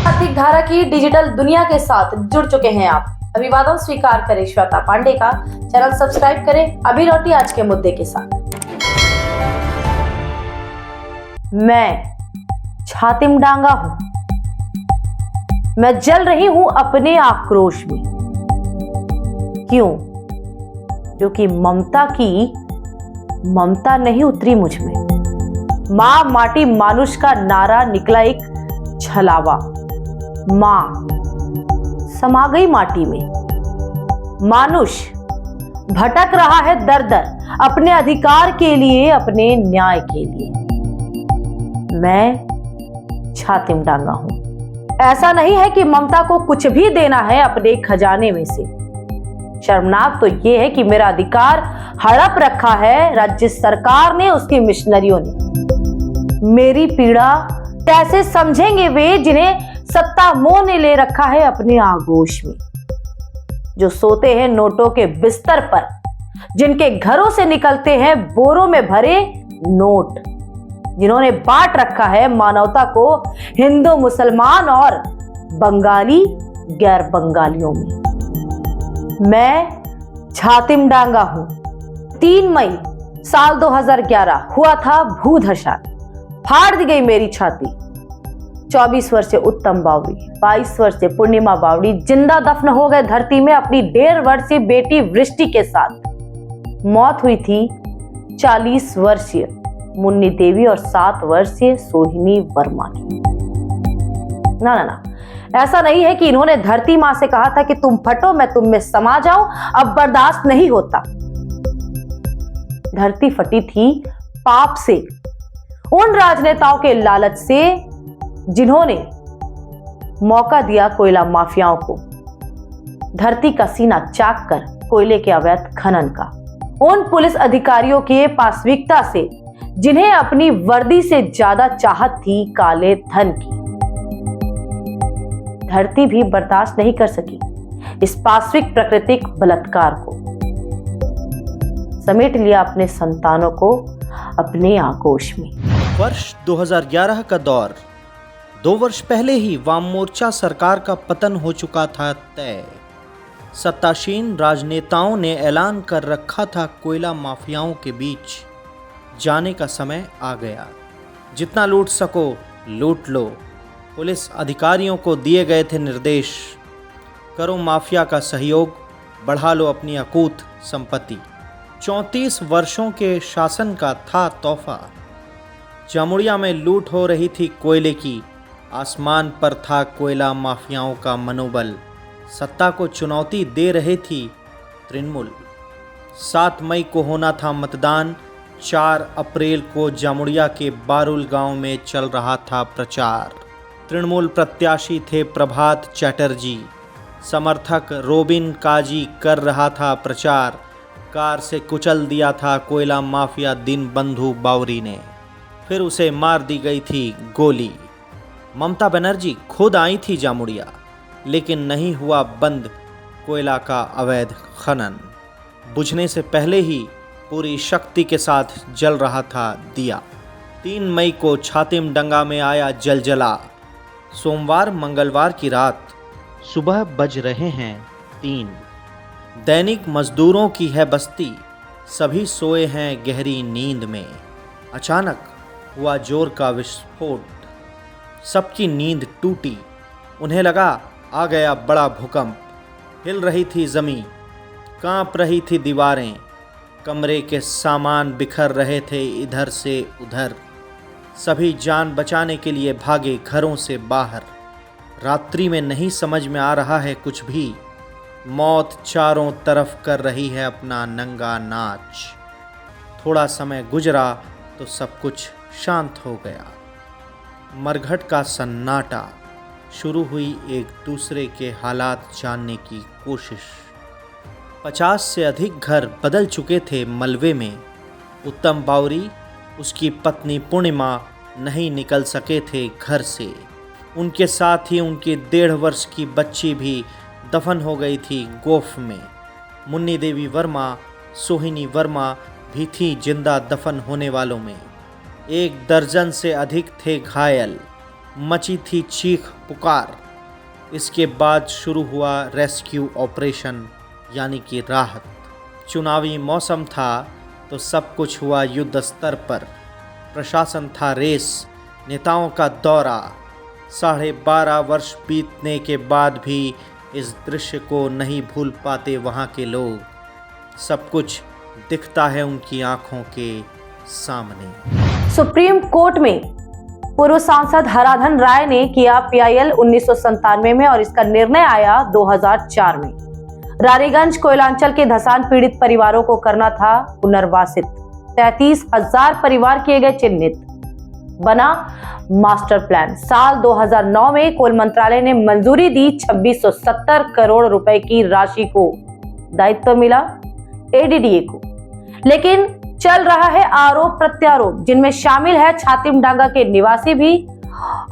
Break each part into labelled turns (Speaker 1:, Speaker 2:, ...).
Speaker 1: आर्थिक धारा की डिजिटल दुनिया के साथ जुड़ चुके हैं आप। अभिवादन स्वीकार करें श्वेता पांडे का। चैनल सब्सक्राइब करें। अभी लौटी आज के मुद्दे के साथ। मैं छातिम डांगा हूं। मैं जल रही हूं अपने आक्रोश में। क्यों? क्योंकि ममता नहीं उतरी मुझ में। मां माटी मानुष का नारा निकला एक छलावा। मां समा गई माटी में। मानुष भटक रहा है दर दर अपने अधिकार के लिए, अपने न्याय के लिए। मैं छातिम डांगा हूं। ऐसा नहीं है कि ममता को कुछ भी देना है अपने खजाने में से। शर्मनाक तो यह है कि मेरा अधिकार हड़प रखा है राज्य सरकार ने, उसकी मिशनरियों ने। मेरी पीड़ा कैसे समझेंगे वे जिन्हें सत्ता मोह ने ले रखा है अपने आगोश में, जो सोते हैं नोटों के बिस्तर पर, जिनके घरों से निकलते हैं बोरों में भरे नोट, जिन्होंने बांट रखा है मानवता को हिंदू मुसलमान और बंगाली गैर बंगालियों में। मैं छातिम डांगा हूं। 3 मई साल 2011 हुआ था भूधसा। फाड़ दी गई मेरी छाती। 24 वर्षीय उत्तम बावड़ी, 22 वर्षीय पूर्णिमा बावड़ी जिंदा दफन हो गए धरती में अपनी 1.5 वर्षीय बेटी वृष्टि के साथ। मौत हुई थी 40 वर्षीय मुन्नी देवी और 7 वर्षीय सोहिनी वर्मा की। ना, ऐसा नहीं है कि इन्होंने धरती मां से कहा था कि तुम फटो, मैं तुम में समा जाऊं, अब बर्दाश्त नहीं होता। धरती फटी थी पाप से, उन राजनेताओं के लालच से जिन्होंने मौका दिया कोयला माफियाओं को धरती का सीना चाक कर कोयले के अवैध खनन का, उन पुलिस अधिकारियों के पाशविकता से जिन्हें अपनी वर्दी से ज्यादा चाहत थी काले धन की। धरती भी बर्दाश्त नहीं कर सकी इस पाशविक प्राकृतिक बलात्कार को। समेट लिया अपने संतानों को अपने आगोश में।
Speaker 2: वर्ष 2011 का दौर। 2 वर्ष पहले ही वाम मोर्चा सरकार का पतन हो चुका था तय। सत्तासीन राजनेताओं ने ऐलान कर रखा था कोयला माफियाओं के बीच जाने का समय आ गया। जितना लूट सको लूट लो। पुलिस अधिकारियों को दिए गए थे निर्देश, करो माफिया का सहयोग, बढ़ा लो अपनी अकूत संपत्ति। 34 वर्षों के शासन का था तोहफा। जामुड़िया में लूट हो रही थी कोयले की, आसमान पर था कोयला माफियाओं का मनोबल। सत्ता को चुनौती दे रही थी तृणमूल। 7 मई को होना था मतदान। 4 अप्रैल को जामुड़िया के बारुल गांव में चल रहा था प्रचार। तृणमूल प्रत्याशी थे प्रभात चैटर्जी, समर्थक रोबिन काजी कर रहा था प्रचार। कार से कुचल दिया था कोयला माफिया दीनबंधु बावरी ने, फिर उसे मार दी गई थी गोली। ममता बनर्जी खुद आई थी जामुड़िया, लेकिन नहीं हुआ बंद कोयला का अवैध खनन। बुझने से पहले ही पूरी शक्ति के साथ जल रहा था दिया। 3 मई को छातिम डंगा में आया जलजला। सोमवार मंगलवार की रात, सुबह बज रहे हैं 3। दैनिक मजदूरों की है बस्ती, सभी सोए हैं गहरी नींद में। अचानक हुआ जोर का विस्फोट, सबकी नींद टूटी। उन्हें लगा आ गया बड़ा भूकंप। हिल रही थी ज़मीं, कांप रही थी दीवारें। कमरे के सामान बिखर रहे थे इधर से उधर। सभी जान बचाने के लिए भागे घरों से बाहर। रात्रि में नहीं समझ में आ रहा है कुछ भी। मौत चारों तरफ कर रही है अपना नंगा नाच। थोड़ा समय गुजरा तो सब कुछ शांत हो गया। मरघट का सन्नाटा। शुरू हुई एक दूसरे के हालात जानने की कोशिश। 50 से अधिक घर बदल चुके थे मलबे में। उत्तम बावरी, उसकी पत्नी पूर्णिमा नहीं निकल सके थे घर से। उनके साथ ही उनकी 1.5 वर्ष की बच्ची भी दफन हो गई थी गोफ में। मुन्नी देवी वर्मा, सोहिनी वर्मा भी थी जिंदा दफन होने वालों में। 1 दर्जन से अधिक थे घायल। मची थी चीख पुकार। इसके बाद शुरू हुआ रेस्क्यू ऑपरेशन यानी कि राहत। चुनावी मौसम था तो सब कुछ हुआ युद्ध स्तर पर। प्रशासन था रेस, नेताओं का दौरा। 12.5 वर्ष बीतने के बाद भी इस दृश्य को नहीं भूल पाते वहाँ के लोग। सब कुछ दिखता है उनकी आंखों के सामने।
Speaker 1: सुप्रीम कोर्ट में पूर्व सांसद हराधन राय ने किया PIL 1997 में और इसका निर्णय आया 2004 में। रानीगंज कोयलांचल के धसान पीड़ित परिवारों को करना था पुनर्वासित। 33,000 परिवार किए गए चिन्हित। बना मास्टर प्लान। साल 2009 में कोल मंत्रालय ने मंजूरी दी। 2670 करोड़ रुपए की राशि को दायित्व मिला ADDA को। लेकिन चल रहा है आरोप प्रत्यारोप, जिनमें शामिल है छातिम डांगा के निवासी भी,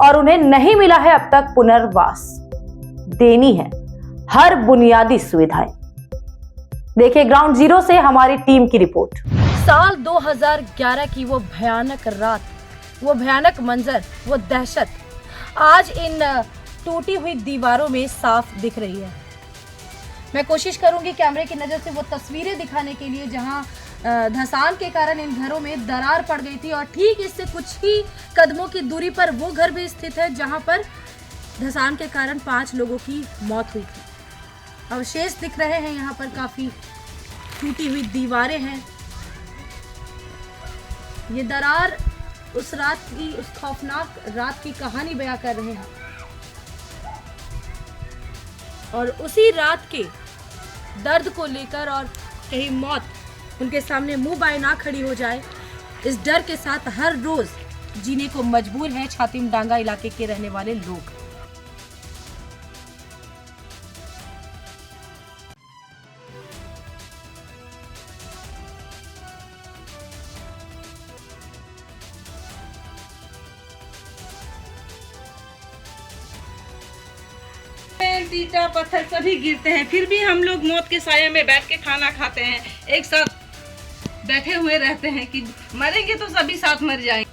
Speaker 1: और उन्हें नहीं मिला है अब तक पुनर्वास। देनी है हर बुनियादी सुविधाएं। देखिए ग्राउंड जीरो से हमारी टीम की रिपोर्ट। साल 2011 की वो भयानक रात, वो भयानक मंजर, वो दहशत आज इन टूटी हुई दीवारों में साफ दिख रही है। मैं कोशिश करूंगी कैमरे की नजर से वो तस्वीरें दिखाने के लिए जहां धसान के कारण इन घरों में दरार पड़ गई थी, और ठीक इससे कुछ ही कदमों की दूरी पर वो घर भी स्थित है जहां पर धसान के कारण 5 लोगों की मौत हुई थी। अवशेष दिख रहे हैं, यहाँ पर काफी टूटी हुई दीवारें हैं। ये दरार उस रात की, उस खौफनाक रात की कहानी बयां कर रहे हैं, और उसी रात के दर्द को लेकर और कहीं मौत उनके सामने मुंह बाय ना खड़ी हो जाए, इस डर के साथ हर रोज जीने को मजबूर है छातिम डांगा इलाके के रहने वाले लोग।
Speaker 3: ईंटा पत्थर सभी गिरते हैं, फिर भी हम लोग मौत के साये में बैठ के खाना खाते हैं। एक साथ बैठे हुए रहते हैं कि मरेंगे तो सभी साथ मर जाएंगे।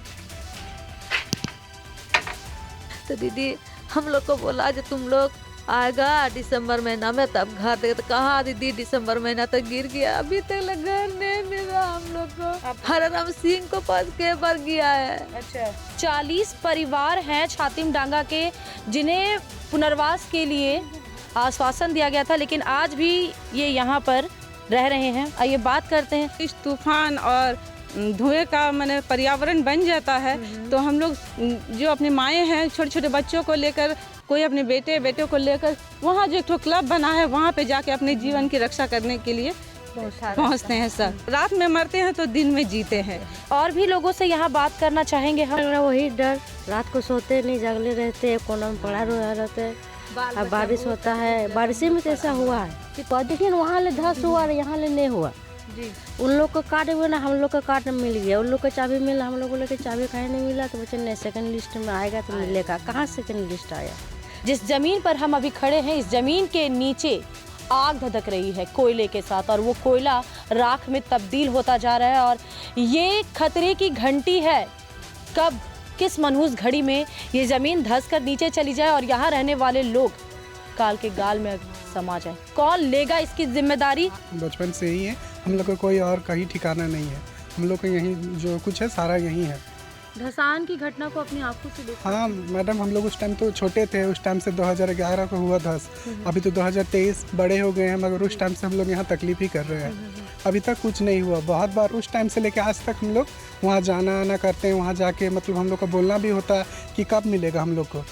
Speaker 4: तो दीदी हम लोग को बोला जो तुम लोग आएगा दिसंबर महीना में तब घर दे, तो कहाँ दीदी दिसंबर महीना तक गिर गया, अभी तक घर नहीं मिला हम लोग को। हरराम सिंह को पास के बार गया है।
Speaker 1: अच्छा, 40 परिवार हैं छातिम डांगा के जिन्हें पुनर्वास के लिए आश्वासन दिया गया था, लेकिन आज भी ये यहाँ पर रह रहे हैं। आइए बात करते हैं।
Speaker 3: इस तूफान और धुएं का मैंने पर्यावरण बन जाता है, तो हम लोग जो अपने माएँ हैं छोटे छोटे बच्चों को लेकर, कोई अपने बेटों को लेकर वहाँ जो एक क्लब बना है वहाँ पे जाके अपने जीवन की रक्षा करने के लिए पहुँचते हैं। सब रात में मरते हैं तो दिन में जीते हैं।
Speaker 1: और भी लोगों से यहाँ बात करना चाहेंगे हम।
Speaker 5: वही डर, रात को सोते नहीं, जागले रहते, कोना में पड़ा रहते। अब बारिश होता है, बारिश में तो ऐसा हुआ है कि देखिए वहाँ ले धस हुआ, यहाँ ले नहीं हुआ जी। उन लोग को कार्ड हुआ ना, हम लोग का कार्ड मिल गया, उन लोग को चाबी मिला, हम लोग को चाबी कहीं नहीं मिला। तो बच्चे नहीं, सेकंड लिस्ट में आएगा तो मिलेगा। कहाँ सेकंड लिस्ट आया?
Speaker 1: जिस जमीन पर हम अभी खड़े हैं, इस जमीन के नीचे आग धधक रही है कोयले के साथ, और वो कोयला राख में तब्दील होता जा रहा है। और ये खतरे की घंटी है, कब किस मनहूस घड़ी में ये ज़मीन धंस कर नीचे चली जाए और यहाँ रहने वाले लोग काल के गाल में समा जाए। कौन लेगा इसकी जिम्मेदारी?
Speaker 6: बचपन से ही है, हम लोग का कोई और कहीं ठिकाना नहीं है। हम लोग का यहीं जो कुछ है सारा यहीं है।
Speaker 1: धसान की घटना को अपनी आंखों से देखा?
Speaker 6: हाँ मैडम, हम लोग उस टाइम तो छोटे थे, उस टाइम से 2011 को हुआ धस। अभी तो 2023 बड़े हो गए हैं, मगर उस टाइम से हम लोग यहाँ तकलीफ ही कर रहे हैं। अभी तक कुछ नहीं हुआ। बहुत बार उस टाइम से लेके आज तक हम लोग वहाँ जाना आना करते हैं। वहाँ जाके मतलब हम लोग को बोलना भी होता है कि कब मिलेगा हम लोग को,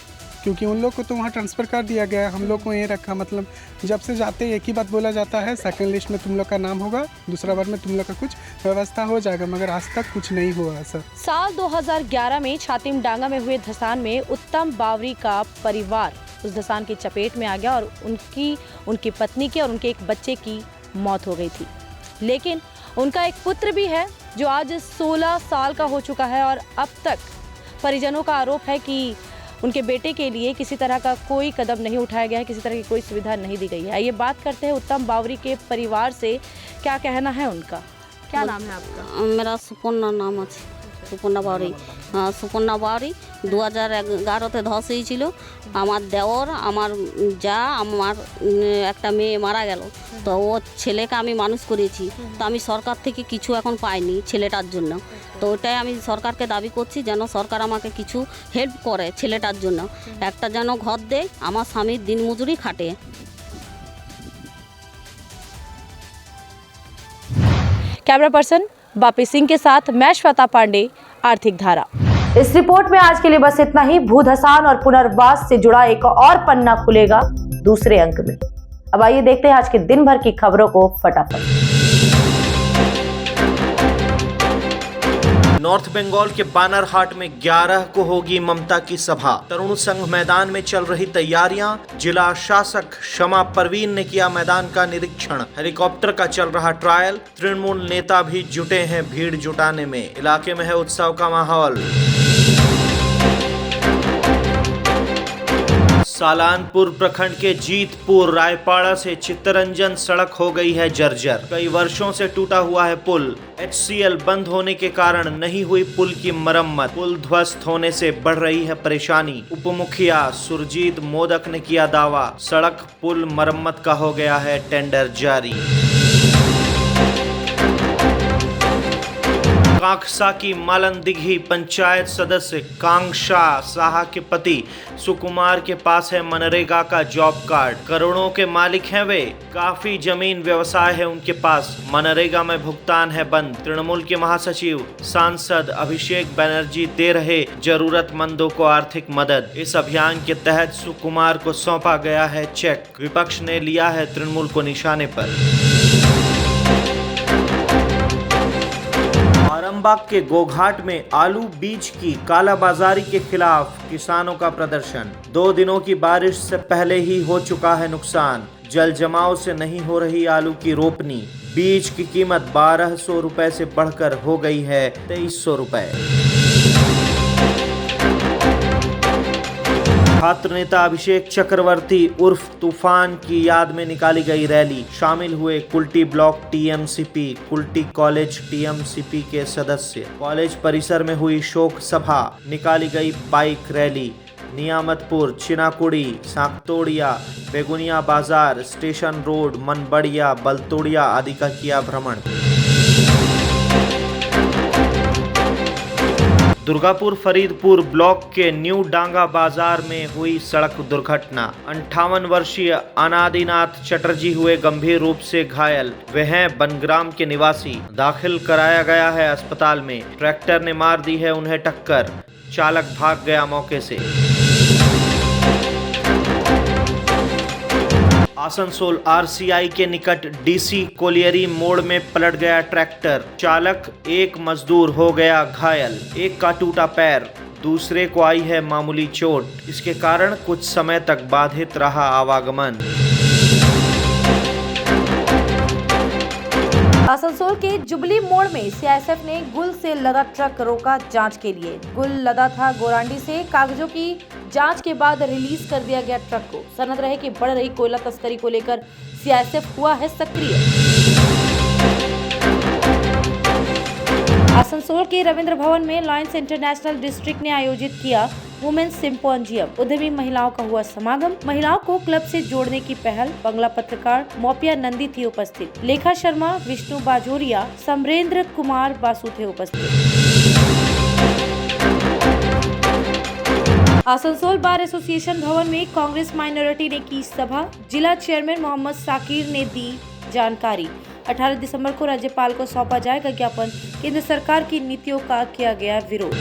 Speaker 6: क्योंकि उन लोग को तो वहाँ ट्रांसफ़र कर दिया गया है, हम लोग को यहीं रखा। मतलब जब से जाते एक ही बात बोला जाता है, सेकंड लिस्ट में तुम लोग का नाम होगा, दूसरा बार में तुम लोग का कुछ व्यवस्था हो जाएगा, मगर आज तक कुछ नहीं हुआ सर।
Speaker 1: साल 2011 में छातिम डांगा में हुए धसान में उत्तम बावरी का परिवार उस धसान की चपेट में आ गया और उनकी पत्नी की और उनके एक बच्चे की मौत हो गई थी। लेकिन उनका एक पुत्र भी है जो आज 16 साल का हो चुका है, और अब तक परिजनों का आरोप है कि उनके बेटे के लिए किसी तरह का कोई कदम नहीं उठाया गया है, किसी तरह की कोई सुविधा नहीं दी गई है। आइए बात करते हैं उत्तम बावरी के परिवार से, क्या कहना है उनका। क्या नाम है आपका?
Speaker 5: मेरा सुपर्णा नाम है, सुपर्णा बावरी।
Speaker 7: সুকন্যা বাউরি 2011-তে ধস হয়েছিল। আমার দেওর, আমার যা, আমার একটা মেয়ে মারা গেল। তো ও ছেলেকে আমি মানুষ করেছি, তো আমি সরকার থেকে কিছু এখন পাইনি ছেলেটার জন্য। তো ওটাই আমি সরকারকে দাবি করছি যেন সরকার আমাকে কিছু হেল্প করে ছেলেটার জন্য, একটা যেন ঘর দেয়। আমার স্বামীর দিনমজুরি খাটে।
Speaker 1: कैमरा पर्सन बापी सिंह के साथ मैं श्वेता पांडे, आर्थिक धारा। इस रिपोर्ट में आज के लिए बस इतना ही। भूधसान और पुनर्वास से जुड़ा एक और पन्ना खुलेगा दूसरे अंक में। अब आइए देखते हैं आज के दिन भर की खबरों को फटाफट।
Speaker 2: नॉर्थ बंगाल के बानरहाट में 11 को होगी ममता की सभा। तरुण संघ मैदान में चल रही तैयारियां। जिला शासक शमा परवीन ने किया मैदान का निरीक्षण। हेलीकॉप्टर का चल रहा ट्रायल। तृणमूल नेता भी जुटे हैं भीड़ जुटाने में। इलाके में है उत्सव का माहौल। सालानपुर प्रखंड के जीतपुर रायपाड़ा से चित्तरंजन सड़क हो गई है जर्जर। कई वर्षों से टूटा हुआ है पुल। HCL बंद होने के कारण नहीं हुई पुल की मरम्मत। पुल ध्वस्त होने से बढ़ रही है परेशानी। उप मुखिया सुरजीत मोदक ने किया दावा, सड़क पुल मरम्मत का हो गया है टेंडर जारी। कांकसा की मालन दिघी पंचायत सदस्य कांक्षा साहा के पति सुकुमार के पास है मनरेगा का जॉब कार्ड। करोड़ों के मालिक हैं वे। काफी जमीन व्यवसाय है उनके पास। मनरेगा में भुगतान है बंद। तृणमूल के महासचिव सांसद अभिषेक बनर्जी दे रहे जरूरतमंदों को आर्थिक मदद। इस अभियान के तहत सुकुमार को सौंपा गया है चेक। विपक्ष ने लिया है तृणमूल को निशाने पर। आरामबाग के गोघाट में आलू बीज की कालाबाजारी के खिलाफ किसानों का प्रदर्शन। 2 दिनों की बारिश से पहले ही हो चुका है नुकसान। जल जमाव से नहीं हो रही आलू की रोपनी। बीज की कीमत 1200 रुपए से बढ़कर हो गई है 2300 रुपए। छात्र नेता अभिषेक चक्रवर्ती उर्फ तूफान की याद में निकाली गई रैली। शामिल हुए Kulti block TMCP, Kulti college TMCP के सदस्य। कॉलेज परिसर में हुई शोक सभा। निकाली गई बाइक रैली। नियामतपुर, चिनाकुड़ी, सांकतोड़िया, बेगुनिया बाजार, स्टेशन रोड, मनबड़िया, बलतोड़िया आदि का किया भ्रमण। दुर्गापुर फरीदपुर ब्लॉक के न्यू डांगा बाजार में हुई सड़क दुर्घटना। 58 वर्षीय अनादिनाथ चटर्जी हुए गंभीर रूप से घायल। वे हैं बनग्राम के निवासी। दाखिल कराया गया है अस्पताल में। ट्रैक्टर ने मार दी है उन्हें टक्कर। चालक भाग गया मौके से। आसनसोल RCI के निकट DC कोलियरी मोड़ में पलट गया ट्रैक्टर। चालक एक मजदूर हो गया घायल। एक का टूटा पैर, दूसरे को आई है मामूली चोट। इसके कारण कुछ समय तक बाधित रहा आवागमन।
Speaker 1: आसनसोल के जुबली मोड़ में CISF ने गुल से लदा ट्रक रोका जांच के लिए। गुल लदा था गोरांडी से। कागजों की जांच के बाद रिलीज कर दिया गया ट्रक को। सनद रहे कि बढ़ रही कोयला तस्करी को लेकर CISF हुआ है सक्रिय। आसनसोल के रविंद्र भवन में लायंस इंटरनेशनल डिस्ट्रिक्ट ने आयोजित किया वुमेन्स सिंपोजियम। उद्यमी महिलाओं का हुआ समागम। महिलाओं को क्लब से जोड़ने की पहल। बंगला पत्रकार मोपिया नंदी थी उपस्थित। लेखा शर्मा, विष्णु बाजोरिया, समरेंद्र कुमार बासु थे उपस्थित। आसनसोल बार एसोसिएशन भवन में कांग्रेस माइनॉरिटी ने की सभा। जिला चेयरमैन मोहम्मद साकिर ने दी जानकारी। 18 दिसंबर को राज्यपाल को सौंपा जाएगा ज्ञापन। केंद्र सरकार की नीतियों का किया गया विरोध।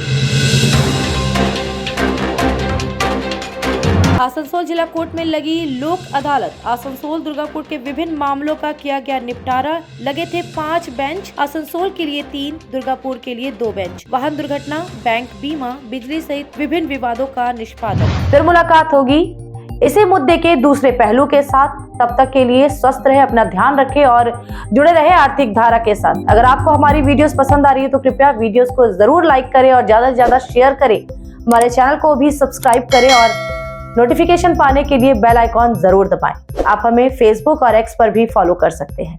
Speaker 1: आसनसोल जिला कोर्ट में लगी लोक अदालत। आसनसोल दुर्गापुर के विभिन्न मामलों का किया गया निपटारा। लगे थे 5 बेंच। आसनसोल के लिए 3, दुर्गापुर के लिए 2 बेंच। वाहन दुर्घटना, बैंक बीमा, बिजली सहित विभिन्न विवादों का निष्पादन। फिर मुलाकात होगी इसी मुद्दे के दूसरे पहलू के साथ। तब तक के लिए स्वस्थ रहे, अपना ध्यान रखें और जुड़े रहे आर्थिक धारा के साथ। अगर आपको हमारी वीडियोस पसंद आ रही है तो कृपया वीडियोस को जरूर लाइक करें और ज्यादा से ज्यादा शेयर करें। हमारे चैनल को भी सब्सक्राइब करें और नोटिफिकेशन पाने के लिए बेल आइकॉन जरूर दबाएं। आप हमें फेसबुक और X पर भी फॉलो कर सकते हैं।